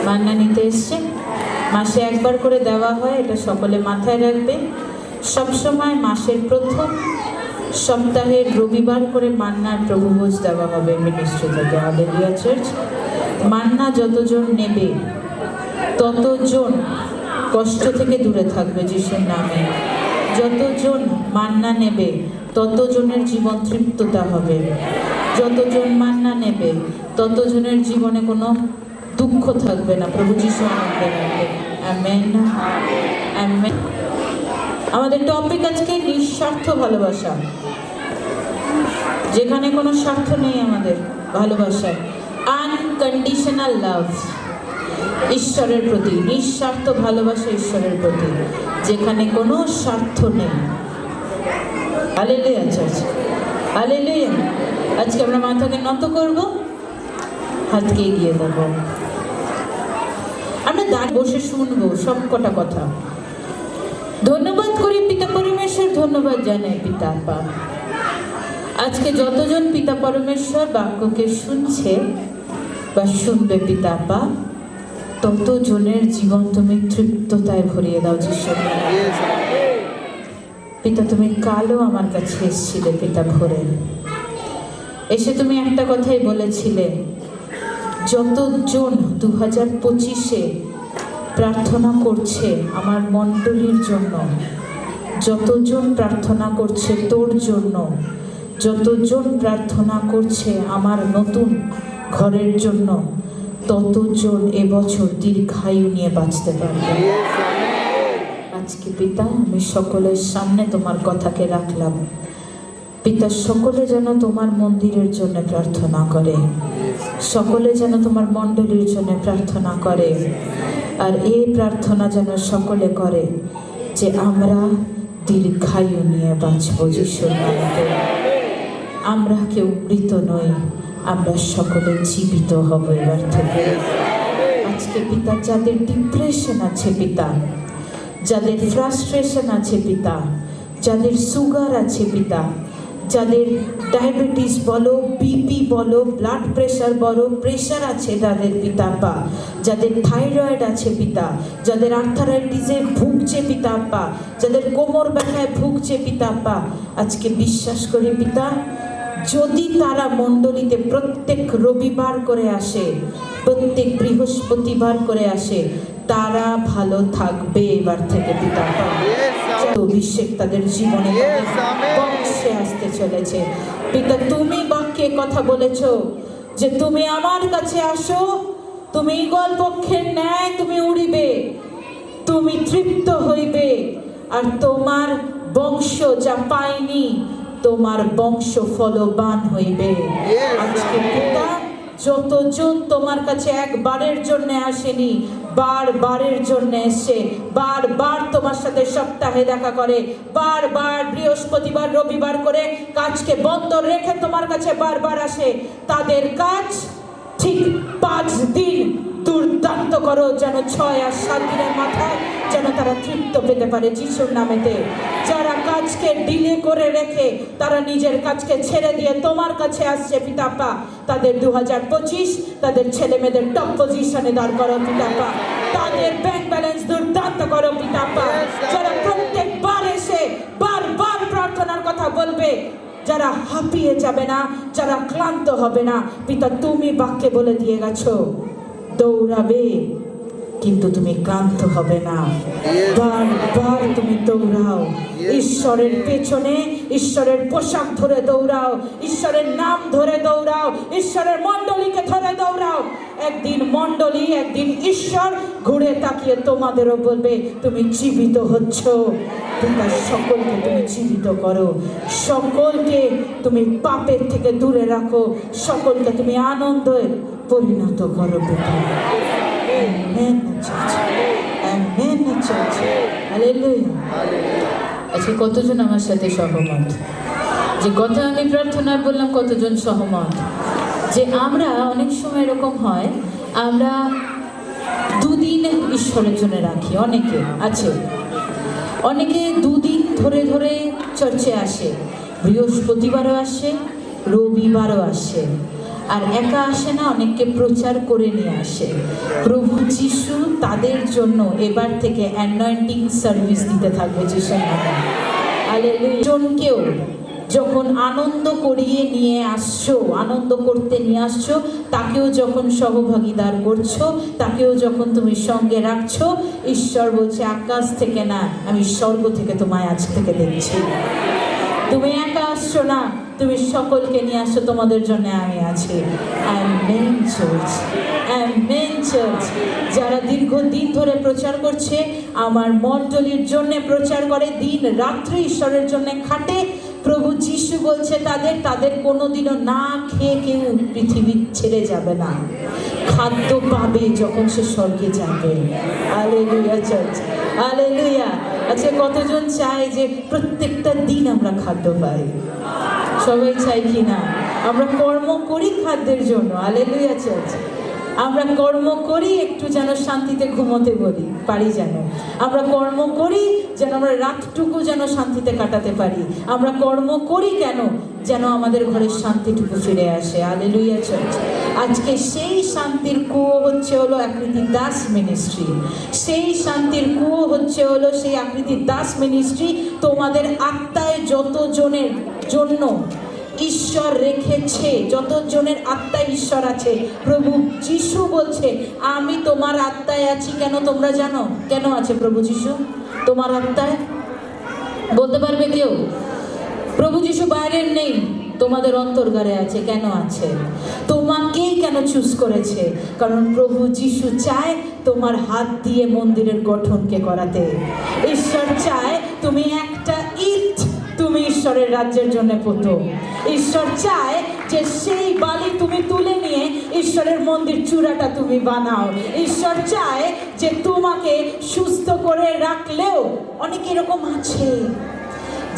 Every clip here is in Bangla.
মান্না নিতে এসছে। মাসে একবার করে দেওয়া হয়, এটা সকলে মাথায় রাখবে। সবসময় মাসের প্রথম সপ্তাহের রবিবার করে মান্নার প্রভুভোজ দেওয়া হবে মিনিস্ট্রি থেকে, হালেলুয়া চার্চ। মান্না যতজন নেবে ততজন কষ্ট থেকে দূরে থাকবে যিশুর নামে। যতজন মান্না নেবে ততজনের জীবন তৃপ্ততা হবে। যতজন মান্না নেবে ততজনের জীবনে কোনো দুঃখ থাকবে না। প্রভু যিশু আনন্দে রাখবে। Amen, amen. আমাদের টপিক আজকে নিঃস্বার্থ ভালোবাসা, যেখানে কোনো স্বার্থ নেই আমাদের ভালোবাসায়। আনকন্ডিশনাল লাভ, ঈশ্বরের প্রতি নিঃস্বার্থ ভালোবাসা, ঈশ্বরের প্রতি যেখানে কোনো স্বার্থ নেই। Hallelujah church, hallelujah. আজকে আমরা মাথাকে নত করব, হাতকে এগিয়ে দেব। আমরা দাঁড়িয়ে বসে শুনবো সব কটা কথা। ধন্যবাদ করি পিতা পরমেশ্বর, ধন্যবাদ জানাই পিতা আপা। আজকে যতজন পিতা পরমেশ্বর বাক্যকে শুনছে বা শুনবে পিতা আপা, ততজনের জীবন তুমি তৃপ্ততায় ভরিয়ে দাও যিশু। পিতা, তুমি কালও আমার কাছে এসেছিলে পিতা ভোরে, এসে তুমি একটা কথাই বলেছিলে, যতজন 2025-এ প্রার্থনা করছে আমার মণ্ডলীর জন্য, যতজন প্রার্থনা করছে তোর জন্য, যতজন প্রার্থনা করছে আমার নতুন ঘরের জন্য, ততজন এবছর দীর্ঘায়ু নিয়ে বাঁচতে পারবে। আজকে পিতা আমি সকলের সামনে তোমার কথাকে রাখলাম। পিতা, সকলে যেন তোমার মন্দিরের জন্য প্রার্থনা করে, সকলে যেন তোমার মণ্ডলীর জন্য প্রার্থনা করে। আর এই প্রার্থনা যেন সকলে করে যে আমরা দীর্ঘায়ু নিয়ে বাঁচবো যিশুর নামে। আমরা কেউ মৃত নই, আমরা সকলে জীবিত হব এবার থেকে। আজকে পিতা, যাদের ডিপ্রেশন আছে পিতা, যাদের ফ্রাস্ট্রেশন আছে পিতা, যাদের সুগার আছে পিতা, যাদের ডায়াবেটিস বলো, বিপি বলো, ব্লাড প্রেশার বলো, প্রেশার আছে তাদের পিতা আপা, যাদের থাইরয়েড আছে পিতা, যাদের আর্থারাইটিসে ভুগছে পিতা আপা, যাদের কোমর ব্যথায় ভুগছে পিতা আপা, আজকে বিশ্বাস করি পিতা, যদি তারা মণ্ডলীতে প্রত্যেক রবিবার করে আসে, প্রত্যেক বৃহস্পতিবার করে আসে, তারা ভালো থাকবে এবার থেকে পিতা। অভিষেক তাদের জীবনে বংশে আসতে চলেছে পিতা। তুমি বাক্যে কথা বলেছ যে তুমি আমার কাছে আসো, তুমি ঈগল পক্ষের ন্যায় তুমি উড়িবে, তুমি তৃপ্ত হইবে, আর তোমার বংশ যা পায়নি তোমার বংশ ফলবান হইবে। আজকে পিতা, যতজন তোমার কাছে একবারের জন্য আসেনি, বারবারের জন্য এসে, বারবার তোমার সাথে সপ্তাহে দেখা করে, বারবার বৃহস্পতিবার রবিবার করে কাজকে বন্ধ রেখে তোমার কাছে বারবার আসে, তাদের কাজ ঠিক 5 দিন দুর্দান্ত করো, যেন 6 আর 7 দিনের মাথায় যেন তারা তৃপ্ত পেতে পারে যিশুর নামেতে। যারা কাজকে ডিলে করে রেখে তারা নিজের কাজকে ছেড়ে দিয়ে তোমার কাছে আসছে পিতাপা, তাদের 2025 তাদের ছেলে মেয়েদের টপ পজিশনে দাঁড় করো পিতাপা, তাদের ব্যাংক ব্যালেন্স দুর্দান্ত করো পিতাপা। যারা প্রত্যেকবার এসে বারবার প্রার্থনার কথা বলবে, যারা হাঁপিয়ে যাবে না, যারা ক্লান্ত হবে না পিতা, তুমি বাক্যে বলে দিয়ে গেছো দৌড়াবে কিন্তু তুমি ক্লান্ত হবে না, বারবার তুমি দৌড়াও, ঈশ্বরের পেছনে ঈশ্বরের পোশাক ধরে দৌড়াও, ঈশ্বরের নাম ধরে দৌড়াও, ঈশ্বরের মণ্ডলীকে ধরে দৌড়াও। একদিন মণ্ডলী, একদিন ঈশ্বর ঘুরে তাকিয়ে তোমাদেরও বলবে তুমি জীবিত হচ্ছ। পিতা, সকলকে তুমি জীবিত করো, সকলকে তুমি পাপের থেকে দূরে রাখো, সকলকে তুমি আনন্দে পরিণত করো পিতা। আমেন চাচা, আমেন চাচা, হালেলুয়া। আচ্ছা, কতজন আমার সাথে সহমত? যে কথা আমি প্রার্থনায় বললাম, কতজন সহমত যে আমরা অনেক সময় এরকম হয়, আমরা 2 দিন ঈশ্বরের জন্য রাখি, অনেকে আছে, অনেকে 2 দিন ধরে ধরে চার্চে আসে, বৃহস্পতিবারও আসে, রবিবারও আসে, আর একা আসে না, অনেককে প্রচার করে নিয়ে আসে। প্রভু যিশু তাদের জন্য এবার থেকে অ্যানয়েন্টিং সার্ভিস দিতে থাকবে যিশুর নামে। হালেলুয়া। জনকেও যখন আনন্দ করিয়ে নিয়ে আসছো, আনন্দ করতে নিয়ে আসছো, তাকেও যখন সহভাগীদার করছো, তাকেও যখন তুমি সঙ্গে রাখছো, ঈশ্বর বলছে আকাশ থেকে না, আমি স্বর্গ থেকে তোমায় আজ থেকে দেখছি। তুমি একা আসছো না, তুমি সকলকে নিয়ে আসছো, তোমাদের জন্য আমি আছি। Amen church, amen church. যারা দীর্ঘদিন ধরে প্রচার করছে, আমার মণ্ডলীর জন্য প্রচার করে, দিন রাত্রি ঈশ্বরের জন্য খাটে, প্রভু যিশু বলছে তাদের কোনোদিনও না খেয়ে কেউ পৃথিবী ছেড়ে যাবে না, খাদ্য পাবে যখন সে স্বর্গে যাবে। Hallelujah church, hallelujah. আচ্ছা, কতজন চায় যে প্রত্যেকটা দিন আমরা খাদ্য পাই? সবাই চাই কি না? আমরা কর্ম করি খাদ্যের জন্য। Hallelujah church. আমরা কর্ম করি একটু যেন শান্তিতে ঘুমোতে পারি, যেন আমরা কর্ম করি যেন আমরা রাতটুকু যেন শান্তিতে কাটাতে পারি। আমরা কর্ম করি কেন? যেন আমাদের ঘরের শান্তিটুকু ফিরে আসে। Hallelujah church. আজকে সেই শান্তির কুয়ো হচ্ছে হলো আকৃতি দাস মিনিস্ট্রি। সেই শান্তির কুয়ো হচ্ছে হলো সেই আকৃতি দাস মিনিস্ট্রি। তোমাদের আত্মায় যতজনের জন্য ঈশ্বর রেখেছে, যতজনের আত্মায় ঈশ্বর আছে, প্রভু যিশু বলছে আমি তোমার আত্মায় আছি। কেন তোমরা জানো কেন আছে প্রভু যিশু তোমার আত্মায়? বলতে পারবে কেউ? প্রভু যিশু বাইরের নেই, তোমাদের অন্তর্গারে আছে। কেন আছে? তোমাকেই কেন চুজ করেছে? কারণ প্রভু যিশু চায় তোমার হাত দিয়ে মন্দিরের গঠনকে করাতে। ঈশ্বর চায় তুমি একটা ইট তুমি ঈশ্বরের রাজ্যের জন্য পোতো। ঈশ্বর চায় যে সেই বালি তুমি তুলে নিয়ে ঈশ্বরের মন্দির চূড়াটা তুমি বানাও। ঈশ্বর চায় যে তোমাকে সুস্থ করে রাখলেও, অনেক এরকম আছে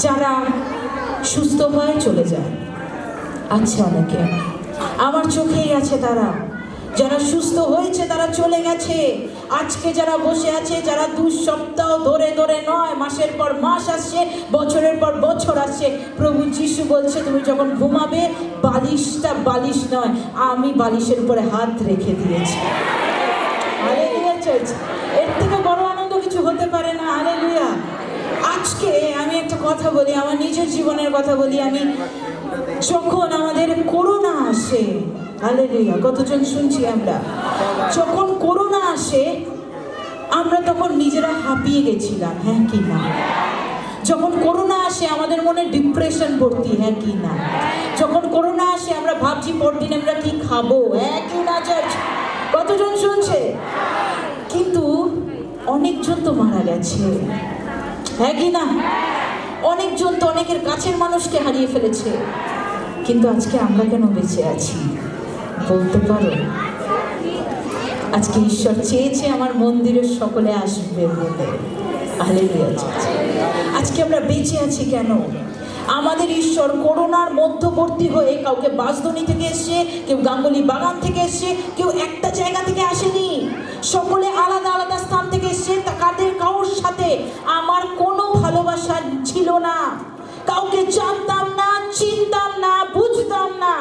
যারা সুস্থ হয়ে চলে যায়, আছে অনেকে, আমার চোখেই আছে, তারা যারা সুস্থ হয়েছে তারা চলে গেছে। আজকে যারা বসে আছে, যারা 2 সপ্তাহ ধরে নয়, মাসের পর মাস আসছে, বছরের পর বছর আসছে, প্রভু যিশু বলছে তুমি যখন ঘুমাবে বালিশটা বালিশ নয়, আমি বালিশের উপরে হাত রেখে দিয়েছি। Hallelujah church. এর থেকে বড় আনন্দ কিছু হতে পারে না। হালেলুয়া। আজকে আমি একটা কথা বলি, আমার নিজের জীবনের কথা বলি। আমি যখন আমাদের করোনা আসে, হালেলুয়া, কতজন শুনছি আমরা, যখন করোনা আসে আমরা তখন নিজেরা হাঁপিয়ে গেছিলাম, হ্যাঁ কি না? যখন করোনা আসে আমাদের মনে ডিপ্রেশন ভর্তি, হ্যাঁ কি না? যখন করোনা আসে আমরা ভাবছি পরদিন আমরা কি খাবো, হ্যাঁ কি না চার্চ? কতজন শুনছে? কিন্তু অনেকজন তো মারা গেছে, হ্যাঁ কি না? অনেকজন তো অনেকের কাছের মানুষকে হারিয়ে ফেলেছে। কিন্তু আজকে আমরা কেন বেঁচে আছি বলতে পারো? আজকে ঈশ্বর চেয়েছে আমার মন্দিরের সকলে আসবে বলে। হালেলুয়া। আজকে আমরা বেঁচে আছি কেন? আমাদের ঈশ্বর করোনার মধ্যবর্তী হয়ে, কাউকে বাঁশদনি থেকে এসছে, কেউ গাঙ্গুলি বাগান থেকে এসছে, কেউ একটা জায়গা থেকে আসেনি, সকলে আলাদা আলাদা স্থান থেকে এসছে। কারোর সাথে আমার কোনো ভালোবাসা ছিল না, কাউকে জানতাম না, চিনতাম না, বুঝতাম না,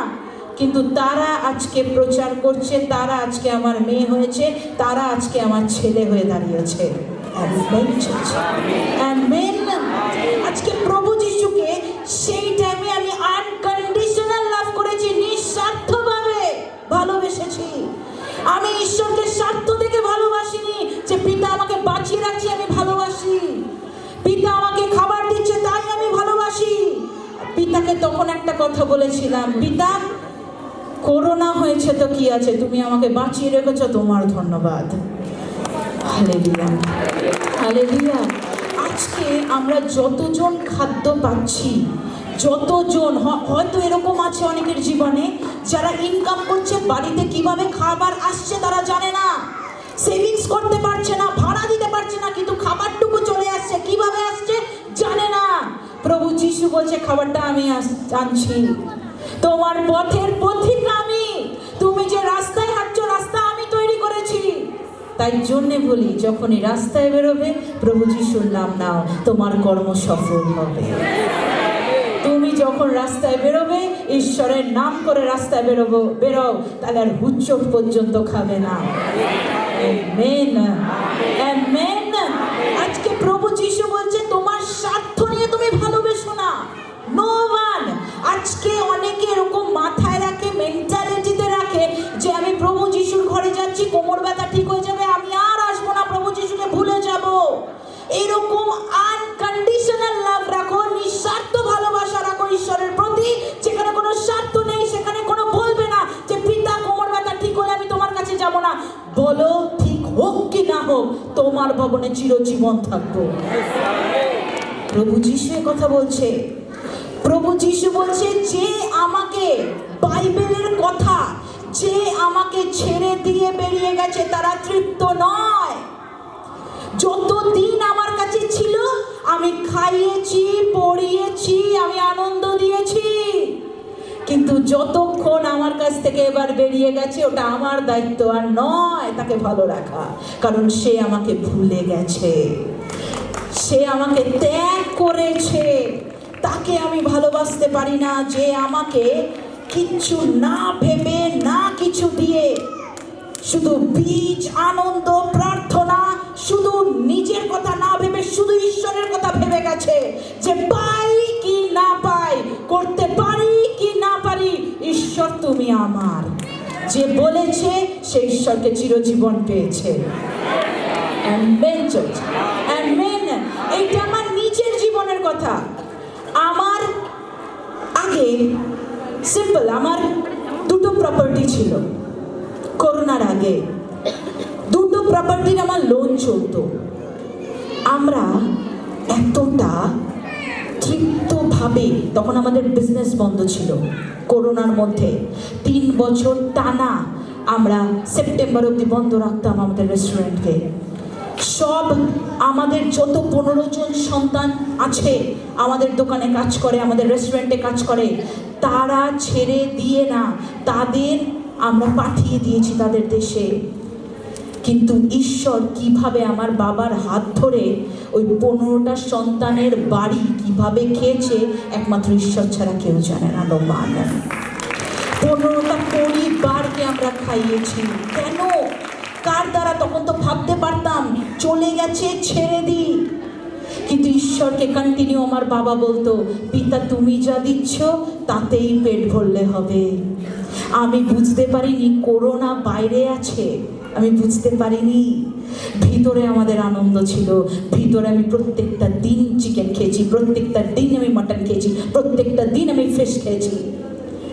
কিন্তু তারা আজকে প্রচার করছে, তারা আজকে আমার মেয়ে হয়েছে, তারা আজকে আমার ছেলে হয়ে দাঁড়িয়েছে। আজকে প্রভু যিশুকে সেই টাইমে আমি আনকন্ডিশনাল লাভ করেছি, নিঃস্বার্থভাবে ভালোবেসেছি। আমি ঈশ্বরকে স্বার্থ থেকে ভালোবাসিনি যে পিতা আমাকে বাঁচিয়ে রাখছে আমি ভালোবাসি, পিতা আমাকে খাবার দিচ্ছে তাই আমি ভালোবাসি। পিতাকে তখন একটা কথা বলেছিলাম, পিতা করোনা হয়েছে তো কি আছে, তুমি আমাকে বাঁচিয়ে রেখেছো, তোমার ধন্যবাদ। Hallelujah, hallelujah. আজকে আমরা যতজন খাদ্য পাচ্ছি, যতজন, হয়তো এরকম আছে অনেকের জীবনে যারা ইনকাম করছে, বাড়িতে কিভাবে খাবার আসছে তারা জানে না, সেভিংস করতে পারছে না, ভাড়া দিতে পারছে না, কিন্তু খাবারটুকু চলে আসছে, কিভাবে আসছে জানে না। প্রভু যিশু বলছে খাবারটা আমি আনছি, তোমার পথের পথিক আমি, তুমি যে রাস্তায় হাঁটছো রাস্তা আমি তৈরি করেছি। তাই জন্যে বলি যখনই রাস্তায় বেরোবে প্রভু যিশুর নাম নাও, তোমার কর্ম সফল হবে। তুমি যখন রাস্তায় বেরোবে, ঈশ্বরের নাম করে রাস্তায় বেরো, তাহলে আর হুচ্চট পর্যন্ত খাবে না। Amen, amen. আজকে প্রভু যিশু বলছে তোমার স্বার্থ নিয়ে তুমি ভালোবেসো না। No one. আজকে অনেকে এরকম মাথায় রাখে, মেন্টালিটিতে রাখে যে আমি প্রভু যিশুর ঘরে যাচ্ছি, কোমর ব্যথা ঠিক হয়ে যাবে, আমি আর আসবো না, প্রভু যিশুকে ভুলে যাব। এরকম আনকন্ডিশনাল লাভ রাখো, নিঃস্বার্থ ভালোবাসা রাখো ঈশ্বরের প্রতি, যেখানে কোনো স্বার্থ নেই, সেখানে কোনো বলবে না যে পিতা কোমর ব্যথা ঠিক হলে আমি তোমার কাছে যাব না। বলো ঠিক হোক কি না হোক, তোমার ভবনে চিরজীবন থাকবো। প্রভু যিশু কথা বলছে। প্রভু যিশু বলছে যে আমাকে, বাইবেলের কথা, যে আমাকে ছেড়ে দিয়ে বেরিয়ে গেছে তারা তৃপ্ত নয়। যতদিন আমার কাছে ছিল আমি খাইয়েছি, পড়িয়েছি, আমি আনন্দ দিয়েছি, কিন্তু যতক্ষণ আমার কাছ থেকে এবার বেরিয়ে গেছে ওটা আমার দায়িত্ব আর নয় তাকে ভালো রাখা, কারণ সে আমাকে ভুলে গেছে, সে আমাকে ত্যাগ করেছে। তাকে আমি ভালোবাসতে পারি না যে আমাকে কিচ্ছু না ভেবে, না কিছু দিয়ে, শুধু বীজ, আনন্দ, প্রার্থনা, শুধু নিজের কথা না ভেবে শুধু ঈশ্বরের কথা ভেবে গেছে যে পাই কি না পাই, করতে পারি কি না পারি, ঈশ্বর তুমি আমার। যে বলেছে সে ঈশ্বরকে চিরজীবন পেয়েছে। Amen church, amen. এইটা আমার নিজের জীবনের কথা। আমার আগে সিম্পল, আমার দুটো প্রপার্টি ছিল। করোনার আগে দুটো প্রপার্টির আমার লোন চলতো। আমরা এতটা তৃপ্তভাবে, তখন আমাদের বিজনেস বন্ধ ছিল করোনার মধ্যে, 3 বছর টানা আমরা সেপ্টেম্বর অবধি বন্ধ রাখতাম আমাদের রেস্টুরেন্টকে। সব আমাদের যত 15 জন সন্তান আছে আমাদের দোকানে কাজ করে, আমাদের রেস্টুরেন্টে কাজ করে, তারা ছেড়ে দিয়ে না, তাদের আমরা পাঠিয়ে দিয়েছি তাদের দেশে। কিন্তু ঈশ্বর কিভাবে আমার বাবার হাত ধরে ওই 15টা সন্তানের বাড়ি কিভাবে খেয়েছে একমাত্র ঈশ্বর ছাড়া কেউ জানে না। 15টা পরিবারকে আমরা খাইয়েছি। কেন? কার দ্বারা? তখন তো ভাবতে পারতাম চলে গেছে, ছেড়ে দিই, কিন্তু ঈশ্বরকে কন্টিনিউ আমার বাবা বলতো, পিতা তুমি যা দিচ্ছ তাতেই পেট ভরলে হবে। আমি বুঝতে পারিনি করোনা বাইরে আছে, আমি বুঝতে পারিনি। ভিতরে আমাদের আনন্দ ছিল, ভিতরে আমি প্রত্যেকটা দিন চিকেন খেয়েছি, প্রত্যেকটা দিন আমি মাটন খেয়েছি, প্রত্যেকটা দিন আমি ফিশ খেয়েছি,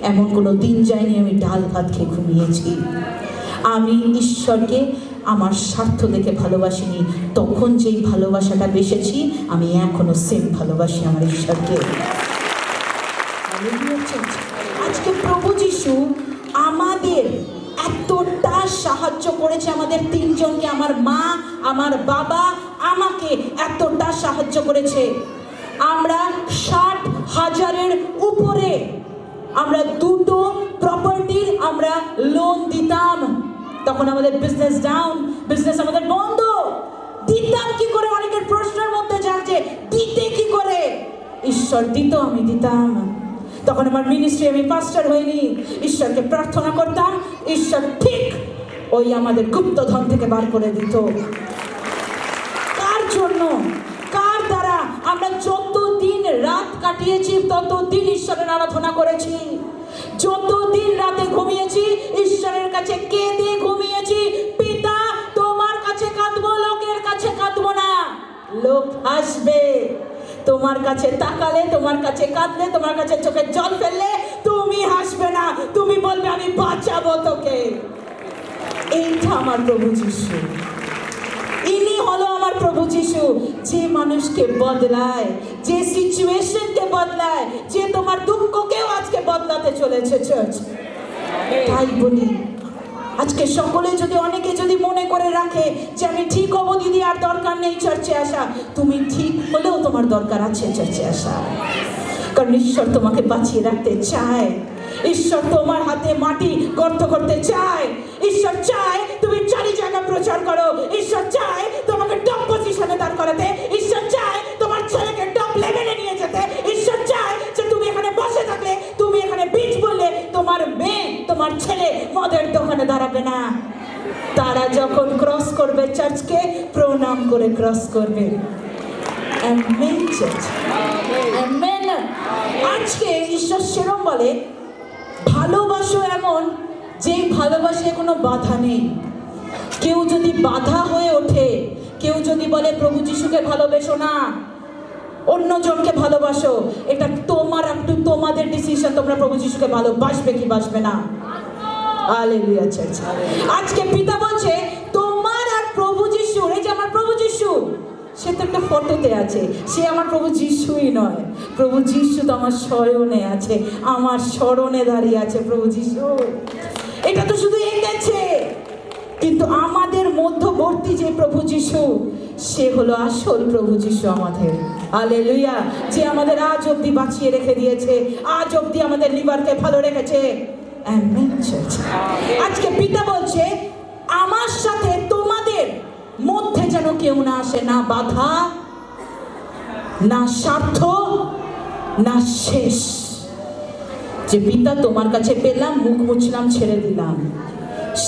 এমন কোনো দিন যায়নি আমি ডাল ভাত খেয়ে ঘুমিয়েছি। আমি ঈশ্বরকে আমার স্বার্থ দেখে ভালোবাসিনি, তখন যেই ভালোবাসাটা বেসেছি আমি এখনো সেম ভালোবাসি আমার ঈশ্বরকে। আজকে প্রভু যিশু আমাদের এতটা সাহায্য করেছে, আমাদের 3 জনকে, আমার মা, আমার বাবা, আমাকে এতটা সাহায্য করেছে। আমরা 60,000-এর উপরে আমরা দুটো প্রপার্টির আমরা লোন দিতাম। তখন আমাদের বিজনেস ডাউন, বিজনেস আমাদের বন্ধ। দিতাম কি করে? অনেকের প্রশ্নের মধ্যে যাচ্ছে দিতে কি করে? ঈশ্বর দিত, আমি দিতাম। তখন আমার মিনিস্ট্রি, আমি পাস্টার হইনি, ঈশ্বরকে প্রার্থনা করতাম, ঈশ্বর ঠিক ওই আমাদের গুপ্তধন থেকে বার করে দিত। কার জন্য? কার দ্বারা? আমরা যতদিন রাত কাটিয়েছি ততদিন ঈশ্বরের আরাধনা করেছি, যতদিন রাতে ঘুমিয়েছি ঈশ্বরের কাছে কেঁদে ঘুমিয়েছি। পিতা তোমার কাছে কাঁদবো, লোকের কাছে কাঁদবো না। লোক হাসবে, তোমার কাছে তাকালে, তোমার কাছে কাঁদলে, তোমার কাছে চোখে জল ফেললে তুমি হাসবে না, তুমি বলবে আমি বাঁচাবো তোকে। এইটা আমার প্রভু যিশু, ইনি হলো আমার প্রভু যিশু, যে মানুষকে বদলায়, যে সিচুয়েশনকে বদলায়, যে তোমার দুঃখকেও আজকে বদলাতে চলেছে চার্চ। তাই বলি আজকে সকলে যদি, অনেকে যদি মনে করে রাখে যে আমি ঠিক হবো দিদি, আর দরকার নেই চার্চে আসা, তুমি ঠিক হলেও তোমার দরকার আছে চার্চে আসা, কারণ ঈশ্বর তোমাকে বাঁচিয়ে রাখতে চায়। ঈশ্বর তোমার হাতে মাটি গর্ত করতে চায়। ঈশ্বর চায় তুমি 4 জায়গা প্রচার করো। ঈশ্বর চায় তোমাকে টপ পজিশনে দাঁড় করাতে। ঈশ্বর চায় তোমার ছেলেকে টপ লেভেলে নিয়ে যেতে। ঈশ্বর চায় যে তুমি এখানে যখন ক্রস করবে চার্চকে প্রণাম করে ক্রস করবে। Amen church, amen. আজকে ঈশ্বর সেরম বলে, ভালোবাসো এমন যেই ভালোবাসায় কোনো বাধা নেই। কেউ যদি বাধা হয়ে ওঠে, কেউ যদি বলে প্রভু যিশুকে ভালোবেসো না, অন্য জনকে ভালোবাসো, এটা তোমার একটু তোমাদের ডিসিশন, তোমরা প্রভু যিশুকে ভালোবাসবে কি বাসবে না। Hallelujah church. আজকে পিতা বলছে তোমার আর প্রভু যিশুর, এই যে আমার প্রভু যিশু, সে তো একটা ফটোতে আছে, সে আমার প্রভু যিশুই নয়। প্রভু যিশু তো আমার স্মরণে আছে, আমার স্মরণে দাঁড়িয়ে আছে প্রভু যিশু। এটা তো শুধু এঁকেছে, কিন্তু আমাদের মধ্যবর্তী যে প্রভু যিশু, সে হলো আসল প্রভু যিশু আমাদের। হালেলুয়া। যে আমাদের আজ অব্দি বাঁচিয়ে রেখে দিয়েছে, আজ অব্দি আমাদের লিভারকে ভালো রেখেছে। Amen church. আজকে পিতা বলছে আমার সাথে তোমাদের মধ্যে যেন কেউ না আসে, না বাধা, না স্বার্থ, না শেষ। যে পিতা তোমার কাছে পেলাম, মুখ মুছলাম, ছেড়ে দিলাম,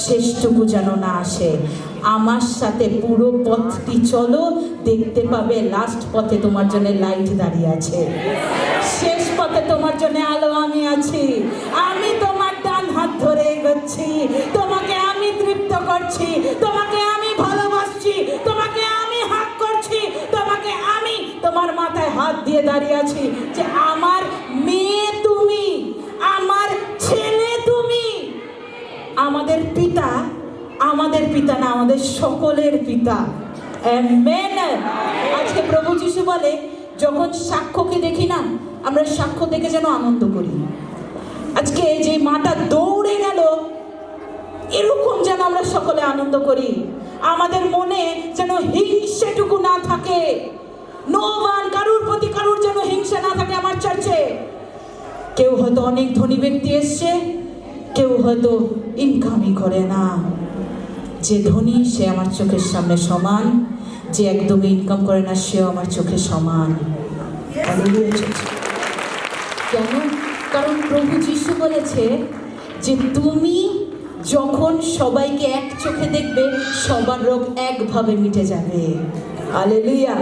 শেষটুকু যেন না আসে। আমার সাথে পুরো পথটি চলো, দেখতে পাবে লাস্ট পথে তোমার জন্য লাইট দাঁড়িয়ে আছে, শেষ পথে তোমার জন্য আলো আমি আছি। আমি তোমার ডান হাত ধরে এগোচ্ছি, তোমাকে আমি তৃপ্ত করছি, তোমাকে আমি ভালোবাসছি, তোমাকে আমি হাত করছি, তোমাকে আমি তোমার মাথায় হাত দিয়ে দাঁড়িয়ে আছি যে আমার মেয়ে তুমি, আমার ছেলে তুমি। আমাদের পিতা, আমাদের পিতা না, আমাদের সকলের পিতা। আমেন। আজকে প্রভু যিশু বলে যখন সাক্ষ্যকে দেখি না, আমরা সাক্ষ্য দেখে যেন আনন্দ করি। আজকে যে মাটা দৌড়ে গেল, এরকম যেন আমরা সকলে আনন্দ করি। আমাদের মনে যেন হিংসেটুকু না থাকে, নোমান কারুর প্রতি কারুর যেন হিংসা না থাকে আমার চার্চে। কেউ হয়তো অনেক ধনী ব্যক্তি এসছে, কেউ হয়তো ইনকামই করে না। যে ধনী সে আমার চোখের সামনে সমান, যে একদমই ইনকাম করে না সেও আমার চোখে সমান। কেন? কারণ প্রভু যিশু বলেছে যে তুমি যখন সবাইকে এক চোখে দেখবে, সবার রোগ একভাবে মিটে যাবে। হালেলুয়া।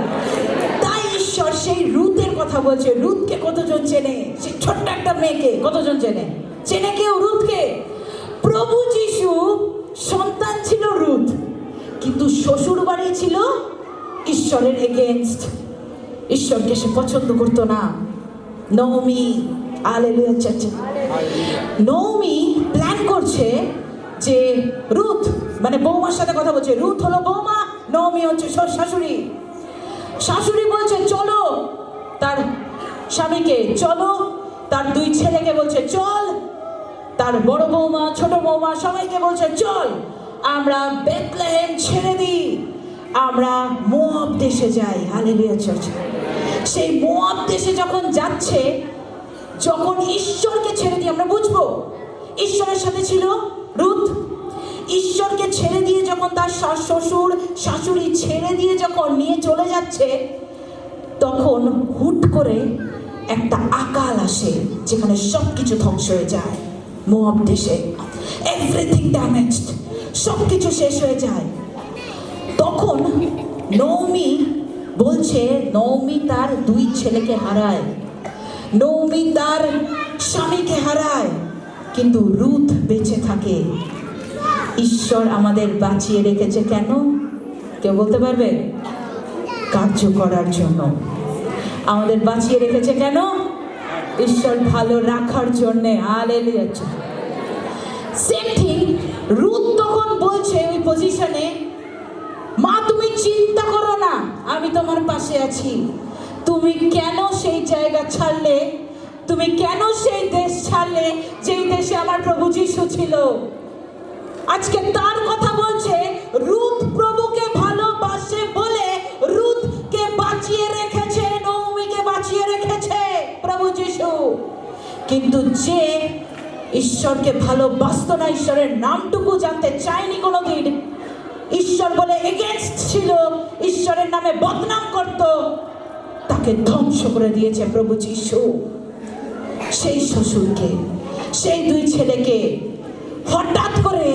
তাই ঈশ্বর সেই রুথের কথা বলছে। রুথকে কতজন চেনে? সেই ছোট্ট একটা মেয়েকে কতজন চেনে? চেনে কেউ রুথকে? প্রভু যিশু সন্তান ছিল রুথ, কিন্তু শ্বশুর বাড়ি ছিল ঈশ্বরের এগেইনস্ট। ঈশ্বরকে সে পছন্দ করতো না। Naomi, hallelujah church. Naomi plan করছে যে রুথ, মানে বৌমার সাথে কথা বলছে, রুথ হলো বৌমা, নওমি হচ্ছে শাশুড়ি। শাশুড়ি বলছে চলো তার স্বামীকে, চলো তার দুই ছেলেকে বলছে চল, তার বড় বৌমা, ছোট বৌমা সবাইকে বলছে চল আমরা বেথলেহেম ছেড়ে দিই, আমরা মোয়াব দেশে যাই। Hallelujah church. সেই মোয়াব দেশে যখন যাচ্ছে, যখন ঈশ্বরকে ছেড়ে দিয়ে, আমরা বুঝবো ঈশ্বরের সাথে ছিল রুথ। ঈশ্বরকে ছেড়ে দিয়ে যখন তার শ্বশুর শাশুড়ি ছেড়ে দিয়ে যখন নিয়ে চলে যাচ্ছে, তখন হুট করে একটা আকাল আসে, যেখানে সব কিছু ধ্বংস হয়ে যায়। মোয়াব দেশে এভরিথিং ড্যামেজড, সব কিছু শেষ হয়ে যায়। তখন নওমি বলছে, নওমি তার দুই ছেলেকে হারায়, নওমি তার স্বামীকে হারায়, কিন্তু রুথ বেঁচে থাকে। ঈশ্বর আমাদের বাঁচিয়ে রেখেছে কেন? কেউ বলতে পারবে? কার্য করার জন্য। আমাদের বাঁচিয়ে রেখেছে কেন? ঈশ্বর ভালো রাখার জন্যে। হালেলুয়া। সেম থিং রুথ তখন বলছে ওই পজিশনে, মা তুমি চিন্তা করো না, আমি তোমার পাশে আছি। তুমি কেন সেই জায়গা ছাড়লে? তুমি কেন সেই দেশ ছাড়লে যেই দেশে আমার প্রভু যিশু ছিল? আজকে তার কথা বলছে। রুথ প্রভুকে ভালোবাসে বলে রুথকে বাঁচিয়ে রেখেছে, নওমিকে বাঁচিয়ে রেখেছে প্রভু যিশু। কিন্তু যে ঈশ্বরকে ভালোবাসতো না, ঈশ্বরের নামটুকু জানতে চায়নি কোনোদিন, ঈশ্বর বলে এগেইনস্ট ছিল, ঈশ্বরের নামে বদনাম করত, তাকে ধ্বংস করে দিয়েছে প্রভু যিশু। সেই শ্বশুরকে, সেই দুই ছেলেকে হঠাৎ করে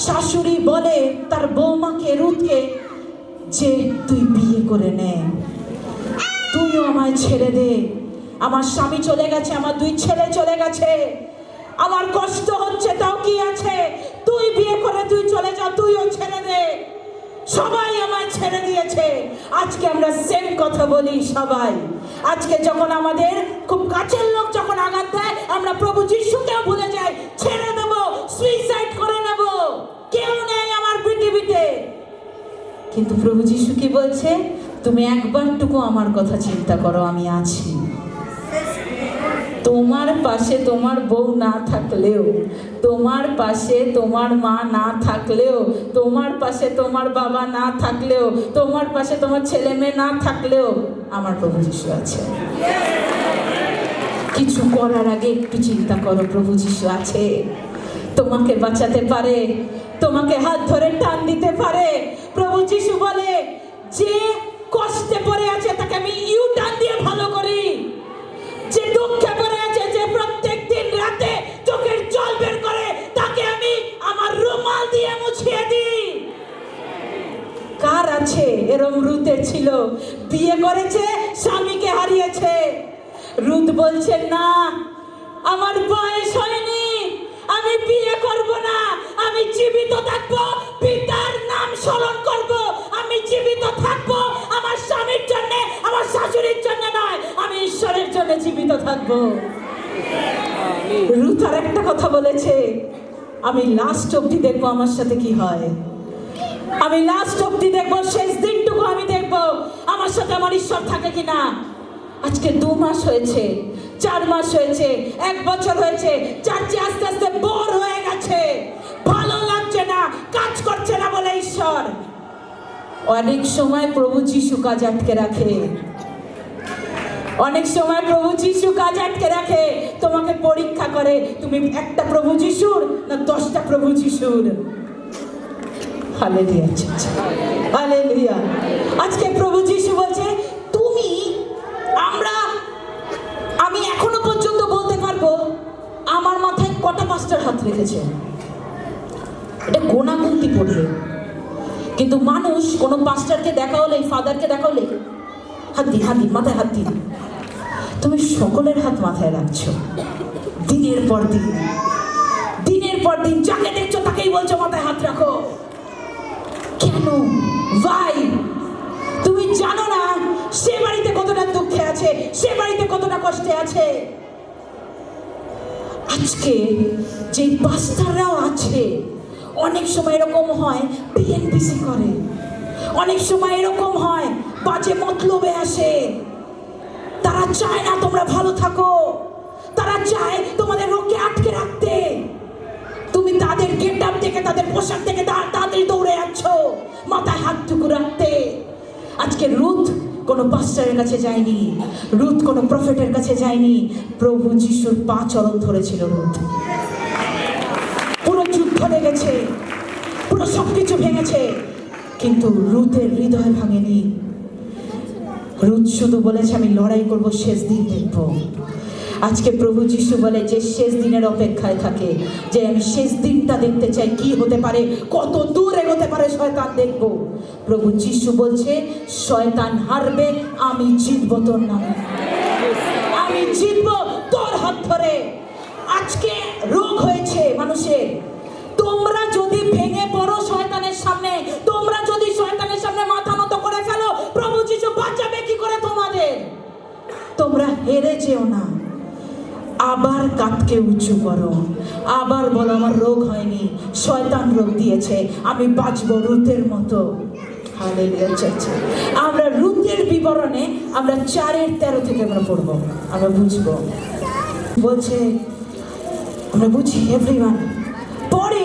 শাশুড়ি বলে তার বৌমাকে রুথকে যে তুই বিয়ে করে নে, তুইও আমায় ছেড়ে দে, আমার স্বামী চলে গেছে, আমার 2 ছেলে চলে গেছে, আমার কষ্ট হচ্ছে, তাও কি আছে, তুই বিয়ে করে তুই চলে যা, তুইও ছেড়ে দে। সবাই আমায় ছেড়ে দিয়েছে। আজকে আমরা সেম কথা বলি সবাই। আজকে যখন আমাদের খুব কাছের লোক যখন আঘাত দেয়, আমরা প্রভু যিশুকেও ভুলে যাই, ছেড়ে দেব, সুইসাইড করে নেব, কেউ নেই আমার পৃথিবীতে। কিন্তু প্রভু যিশু কি বলছে? তুমি একবারটুকু আমার কথা চিন্তা করো, আমি আছি। তোমার পাশে তোমার বউ না থাকলেও, তোমার পাশে তোমার মা না থাকলেও, তোমার পাশে তোমার বাবা না থাকলেও, তোমার পাশে তোমার ছেলে মেয়ে না থাকলেও আমার প্রভু যিশু আছে। কিছু করার আগে একটু চিন্তা করো, প্রভু যিশু আছে, তোমাকে বাঁচাতে পারে, তোমাকে হাত ধরে টান দিতে পারে। প্রভু যিশু বলে যে কষ্টে পড়ে আছে তাকে আমি ইউ টান দিয়ে ভালো করি, যে দুঃখে পড়ে আছে, যে প্রত্যেক দিন রাতে চোখের জল বের করে, তাকে আমি আমার রুমাল দিয়ে মুছিয়ে দিই। কার আছে এরম? রুথের ছিল, বিয়ে করেছে, স্বামীকে হারিয়েছে। রুথ বলছে না, আমার বয়স হয়নি, আমি বিয়ে করব না, আমি জীবিত থাকবো, পিতার নাম স্মরণ করব, আমি জীবিত থাকবো আমার স্বামীর জন্য, আমার শাশুড়ির জন্য নয়, আমি ঈশ্বরের জন্য জীবিত থাকবো। রুথ আর একটা কথা বলেছে, আমি লাস্ট অবধি দেখবো আমার সাথে কি হয়, আমি লাস্ট অবধি দেখবো, শেষ দিনটুকু আমি দেখবো আমার সাথে আমার ঈশ্বর থাকে কিনা। আজকে 2 মাস হয়েছে, 4 মাস হয়েছে, 1 বছর হয়েছে, চার্চে আস্তে আস্তে বোর হয়ে গেছে, ভালো লাগছে না, কাজ করছে না বলে ঈশ্বর। অনেক সময় প্রভু যিশু কাজ আটকে রাখে, অনেক সময় প্রভু যিশু কাজ আটকে রাখে, তোমাকে পরীক্ষা করে, তুমি একটা প্রভু যিশুর না 10টা প্রভু যিশুর। Hallelujah, hallelujah. আজকে প্রভু যিশু বলছে, তুমি আমি এখনো পর্যন্ত বলতে পারবো আমার মাথায় কটা পাস্টার হাত রেখেছে, এটা গোনা গুনতি পড়বে। কিন্তু মানুষ কোনো পাস্টারকে দেখা হলে, ফাদারকে দেখা হলে হাত দি, হাত দি, মাথায় হাত দি। তুমি সকলের হাত মাথায় রাখছো, দিনের পর দিন, দিনের পর দিন, যাকে দেখছো তাকেই বলছো মাথায় হাত রাখো। কেন ভাই? তুমি জানো না সে বাড়িতে কতটা দুঃখে আছে, সে বাড়িতে কতটা কষ্টে আছে। আজকে যে পাস্টাররাও আছে, অনেক সময় এরকম হয় বিএনপিসি করে, অনেক সময় এরকম হয় বাজে মতলবে আসে। তারা চায় না তোমরা ভালো থাকো, তারা চায় তোমাদের রোগকে আটকে রাখতে। তুমি তাদের গেট আপ থেকে, তাদের পোশাক থেকে তাড়াতাড়ি দৌড়ে যাচ্ছ মাথায় হাতটুকু রাখতে। আজকে রুথ কোনো পাস্টারের কাছে যায়নি, রুথ কোনো প্রফেটের কাছে যায়নি, প্রভু যিশুর পা চরণ ধরেছিল রুথ। পুরো যুদ্ধ লেগেছে, পুরো সবকিছু ভেঙেছে, কিন্তু রুথের হৃদয় ভাঙেনি। রুথ শুধু বলেছে আমি লড়াই করব, শেষ দিন দেখব। আজকে প্রভু যিশু বলে যে শেষ দিনের অপেক্ষায় থাকে, যে আমি শেষ দিনটা দেখতে চাই, কি হতে পারে, কত দূর এগোতে পারে শয়তান দেখব। প্রভু যিশু বলছে শয়তান হারবে, আমি জিতবো তোর নামে, আমি জিতবো তোর হাত ধরে। আজকে রোগ হয়েছে মানুষের, তোমরা যদি ভেঙে পড়ো শয়তানের সামনে, তোমরা যদি শয়তানের সামনে মাথা নত করে ফেলো, প্রভু যিশু বাঁচাবে কি করে তোমাদের? তোমরা হেরে যেও না, আবার কাঁধকে উঁচু করো, আবার বলো আমার রোগ হয়নি, শয়তান রোগ দিয়েছে, আমি বাঁচবো রুথের মতো। হালেলুয়া চাচা। আমরা রুথের বিবরণে আমরা 4:13 থেকে আমরা পড়বো, আমরা বুঝবো। বলছে আমরা বুঝি এভরিওয়ান। পরে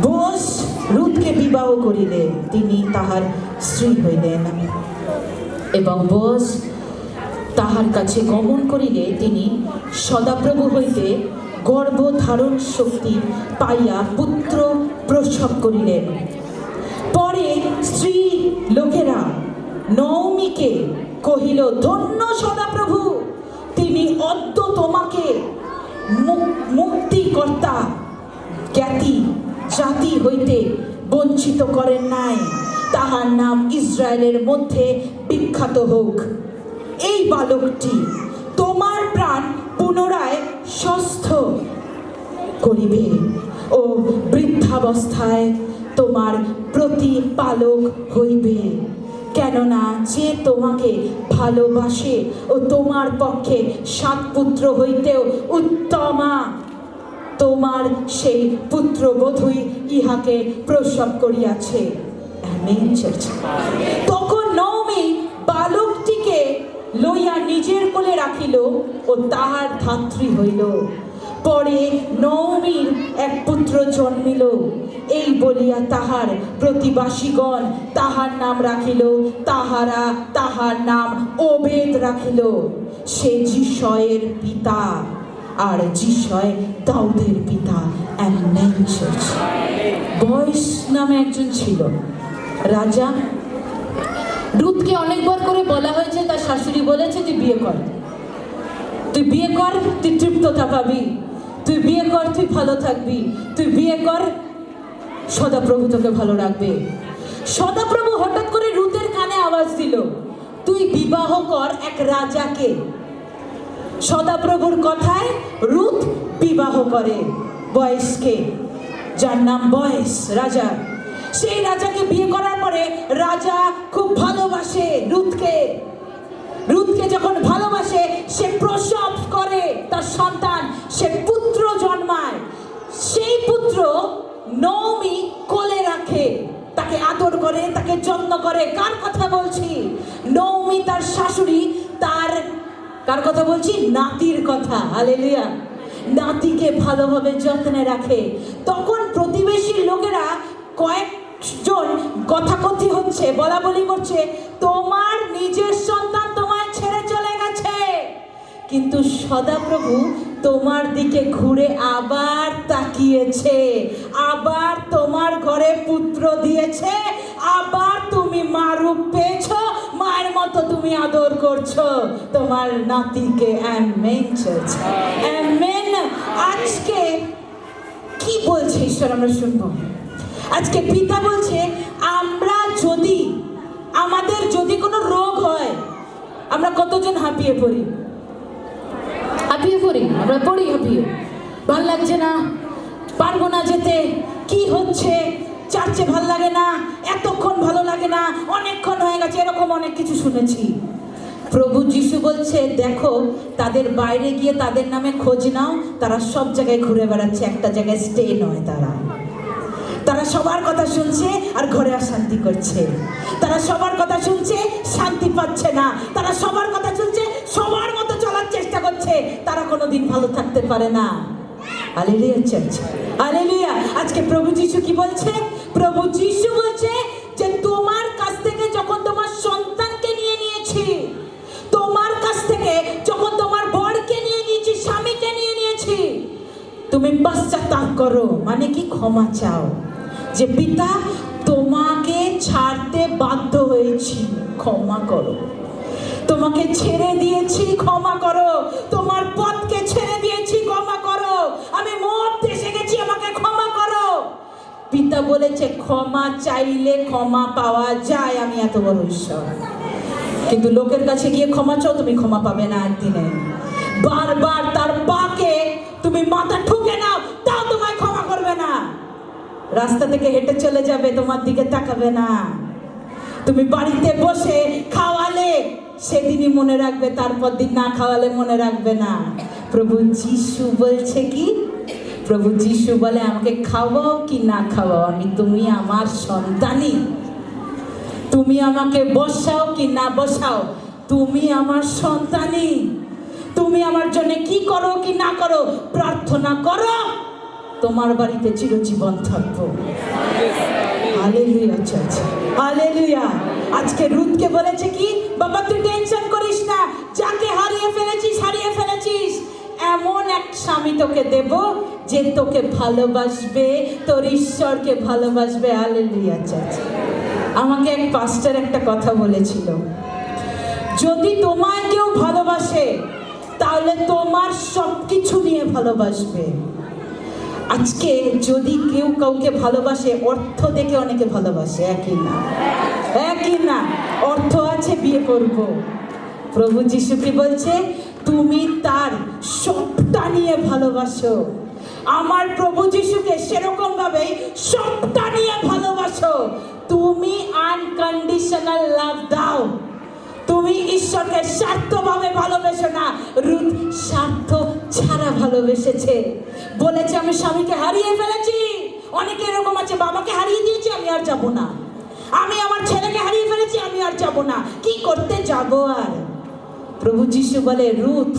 বোয়াজ রুথকে বিবাহ করিলে তিনি তাহার স্ত্রী হইলেন, এবং বোয়াজ তাহার কাছে গমন করিলে তিনি সদাপ্রভু হইতে গর্ভধারণ শক্তি পাইয়া পুত্র প্রসব করিলেন। পরে স্ত্রী লোকেরা নওমীকে কহিল, ধন্য সদাপ্রভু, তিনি অদ্য তোমাকে মুক্তিকর্তা জ্ঞাতি জাতি হইতে বঞ্চিত করেন নাই, তাহার নাম ইসরায়েলের মধ্যে বিখ্যাত হোক। এই বালকটি তোমার প্রাণ পুনরায় সুস্থ করিবে ও বৃদ্ধাবস্থায় তোমার প্রতিপালক হইবে। কেননা যে তোমাকে ভালোবাসে ও তোমার পক্ষে 7 পুত্র হইতেও উত্তমা, তোমার সেই পুত্রবধূই ইহাকে প্রসব করিয়াছে। Amen church. তখন নওমি বালকটিকে লইয়া নিজের কোলে রাখিল ও তাহার ধাত্রী হইল। পরে নওমির এক পুত্র জন্মিল। এই বলিয়া তাহার প্রতিবাসীগণ তাহার নাম রাখিল, তাহারা তাহার নাম ওবেদ রাখিল। সে যিশয়ের পিতা, আর যিশয় দাউদের পিতা। Amen church. বয়স নামে একজন ছিল রাজা। রুথকে অনেকবার করে বলা হয়েছে, তার শাশুড়ি বলেছে তুই বিয়ে কর, তুই বিয়ে কর, তুই তৃপ্ততা পাবি, তুই বিয়ে কর, তুই ভালো থাকবি, তুই বিয়ে কর, সদাপ্রভু তোকে ভালো রাখবে। সদাপ্রভু হঠাৎ করে রুথের কানে আওয়াজ দিল, তুই বিবাহ কর এক রাজাকে। সদাপ্রভুর কথায় রুথ বিবাহ করে বয়েসকে, যার নাম বয়েস রাজা। সেই রাজাকে বিয়ে করার পরে রাজা খুব ভালোবাসে রুথকে। রুথকে যখন ভালোবাসে, সে প্রসব করে তার সন্তান, সে পুত্র জন্মায়। সেই পুত্র নওমি কোলে রাখে, তাকে আদর করে, তাকে যত্ন করে। কার কথা বলছি? নওমি তার শাশুড়ি, তার কার কথা বলছি? নাতির কথা। হালেলুয়া। নাতিকে ভালোভাবে যত্নে রাখে। তখন প্রতিবেশীর লোকেরা কয়েকজন কথাকথি হচ্ছে, বলা বলি করছে, তোমার নিজের সন্তান তোমায় ছেড়ে চলে গেছে, কিন্তু সদাপ্রভু তোমার দিকে ঘুরে আবার তাকিয়েছে, আবার তোমার ঘরে পুত্র দিয়েছে, আবার তুমি মা রূপ পেয়েছো, মায়ের মতো তুমি আদর করছো তোমার নাতিকে। Amen church. আমেন। আজকে কি বলছে ঈশ্বর আমরা শুনবো। আজকে পিতা বলছে, আমাদের যদি কোনো রোগ হয়, আমরা কতজন হাঁপিয়ে পড়ি? আমরা পড়ি হাঁপিয়ে, ভাল লাগছে না, পারবো না যেতে, কি হচ্ছে, চার্চে ভাল লাগে না, এতক্ষণ ভালো লাগে না, অনেকক্ষণ হয়ে গেছে, এরকম অনেক কিছু শুনেছি। প্রভু যিশু বলছে, দেখো তাদের বাইরে গিয়ে তাদের নামে খোঁজ নাও, তারা সব জায়গায় ঘুরে বেড়াচ্ছে, একটা জায়গায় স্টে নয়। তারা সবার কথা শুনছে আর ঘরে অশান্তি করছে। তারা সবার কথা শুনছে, শান্তি পাচ্ছে না। তারা সবার কথা শুনছে, সবার মতো চলার চেষ্টা করছে, তারা কোনোদিন ভালো থাকতে পারে না। Hallelujah church, hallelujah. আজকে প্রভু যিশু কি বলছে? প্রভু যিশু বলছে যে তোমার কাছ থেকে যখন তোমার সন্তানকে নিয়ে নিয়েছি, তোমার কাছ থেকে যখন তোমার বরকে নিয়ে নিয়েছি, স্বামীকে নিয়ে নিয়েছি, তুমি পশ্চাত্তাপ করো। মানে কি? ক্ষমা চাও, যে পিতা তোমাকে ছাড়তে বাধ্য হয়েছি, ক্ষমা করো। তোমাকে ছেড়ে দিয়েছি, ক্ষমা করো। তোমার পথকে ছেড়ে দিয়েছি, ক্ষমা করো। আমি মরতে এসে গেছি, আমাকে ক্ষমা করো। পিতা বলেছে ক্ষমা চাইলে ক্ষমা পাওয়া যায়। আমি এত বড় ঈশ্বর, কিন্তু লোকের কাছে গিয়ে ক্ষমা চাও, তুমি ক্ষমা পাবে না একদিনে। বারবার তার পাকে তুমি মাথা ঠুকে নাও, তাও তোমায় ক্ষমা করবে না। রাস্তা থেকে হেঁটে চলে যাবে, তোমার দিকে তাকাবে না। তুমি বাড়িতে বসে খাওয়ালে সেদিনই মনে রাখবে, তারপর দিন না খাওয়ালে মনে রাখবে না। প্রভু যিশু বলছে কি? প্রভু যিশু বলে, আমাকে খাওয়াও কি না খাওয়াও, তুমি আমার সন্তানই। তুমি আমাকে বসাও কি না বসাও, তুমি আমার সন্তানই। তুমি আমার জন্য কি করো কি না করো, প্রার্থনা করো, তোমার বাড়িতে চিরজীবন থাকবো। Hallelujah church, hallelujah. আজকে রুথকে বলেছে কি? বাবা তুই টেনশন করিস না, যাকে হারিয়ে ফেলেছিস, এমন এক স্বামী তোকে দেব যে তোকে ভালোবাসবে, তোর ঈশ্বরকে ভালোবাসবে। Hallelujah church. আমাকে এক পাস্টার একটা কথা বলেছিল, যদি তোমায় কেউ ভালোবাসে তাহলে তোমার সব কিছু নিয়ে ভালোবাসবে, আজকে যদি কেউ কাউকে ভালোবাসে, অর্থ দেখে অনেকে ভালোবাসে, একই না, অর্থ আছে বিয়ে করব। প্রভু যিশু কি বলছে? তুমি তার সবটা নিয়ে ভালোবাসো। আমার প্রভু যিশুকে সেরকম ভাবে সবটা নিয়ে ভালোবাসো। তুমি আনকন্ডিশনাল লাভ দাও। তুমি ঈশ্বরকে স্বার্থভাবে ভালোবেসো না। রুথ স্বার্থ ছাড়া ভালোবেসেছে। বলেছে আমি স্বামীকে হারিয়ে ফেলেছি। অনেকে এরকম আছে, বাবাকে হারিয়ে দিয়েছি, আমি আর যাব না। আমি আমার ছেলেকে হারিয়ে ফেলেছি, আমি আর যাব না। কি করতে যাব আর? প্রভু যিশু বলে রুথ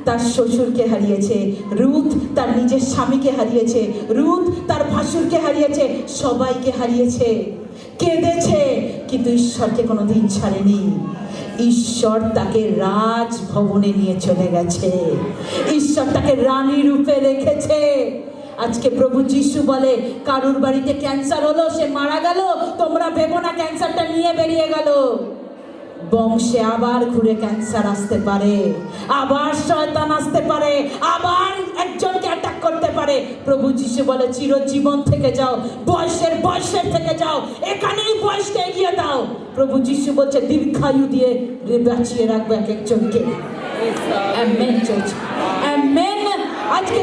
তার শ্বশুরকে হারিয়েছে, রুথ তার নিজের স্বামীকে হারিয়েছে, রুথ তার ভাসুরকে হারিয়েছে, সবাইকে হারিয়েছে, কেঁদেছে, কিন্তু ঈশ্বরকে কোনোদিন ছাড়েনি। ঈশ্বর তাকে রাজভবনে নিয়ে চলে গেছে। ঈশ্বর তাকে রানী রূপে রেখেছে। আজকে প্রভু যিশু বলে কারুর বাড়িতে ক্যান্সার হলো, সে মারা গেল, তোমরা ভেবো না ক্যান্সারটা নিয়ে বেরিয়ে গেল। বংশে আবার ঘুরে ক্যান্সার আসতে পারে, আবার শয়তান আসতে পারে, আবার একজনকে অ্যাটাক করতে পারে। প্রভু যিশু বলে চিরজীবন থেকে যাও, বয়সের থেকে যাও, এখানেই বয়সকে এগিয়ে দাও। প্রভু যিশু বলছে দীর্ঘায়ু দিয়ে বাঁচিয়ে রাখবে এক একজনকে। আমেন। আজকে